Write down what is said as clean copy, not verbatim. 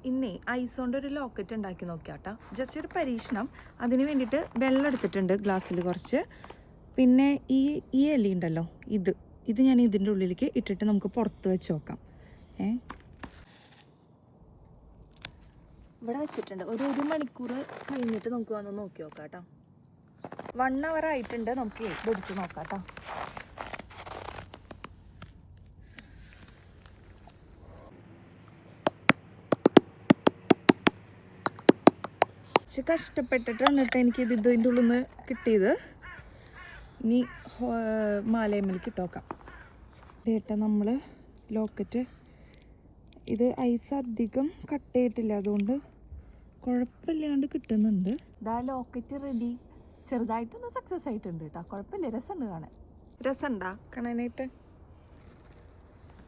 ഇന്നേ ഐസ് കൊണ്ട് ഒരു ലോക്കറ്റ് ഉണ്ടാക്കി നോക്കിയാട്ടോ. ജസ്റ്റ് ഒരു പരീക്ഷണം. അതിന് വേണ്ടിയിട്ട് വെള്ളം എടുത്തിട്ടുണ്ട് ഗ്ലാസ്സിൽ കുറച്ച്. പിന്നെ ഈ എലി ഉണ്ടല്ലോ, ഇത് ഞാൻ ഇതിൻ്റെ ഉള്ളിലേക്ക് ഇട്ടിട്ട് നമുക്ക് പുറത്ത് വെച്ച് നോക്കാം. ഇവിടെ വെച്ചിട്ടുണ്ട്. ഒരു മണിക്കൂർ കഴിഞ്ഞിട്ട് നമുക്ക് വന്ന് നോക്കി നോക്കാം കേട്ടോ. 1 hour ആയിട്ടുണ്ട്. നമുക്ക് ഇതെടുത്ത് നോക്കാം കേട്ടോ. കുറച്ച് കഷ്ടപ്പെട്ടിട്ടാണ് കേട്ടോ എനിക്കിത് ഇതിൻ്റെ ഉള്ളിൽ നിന്ന് കിട്ടിയത്. ഇനി മാലയമ്മലേക്ക് ഇട്ടോക്കാം. ഇതേട്ടാ നമ്മൾ ലോക്കറ്റ്. ഇത് ഐസ് അധികം കട്ട് ചെയ്തിട്ടില്ല, അതുകൊണ്ട് കുഴപ്പമില്ലാണ്ട് കിട്ടുന്നുണ്ട്. ഇതാ ലോക്കറ്റ് റെഡി. ചെറുതായിട്ടൊന്ന് സക്സസ് ആയിട്ടുണ്ട് കേട്ടോ. കുഴപ്പമില്ല, രസമുണ്ട് കാണാൻ. രസമുണ്ടാ കാണാനായിട്ട്?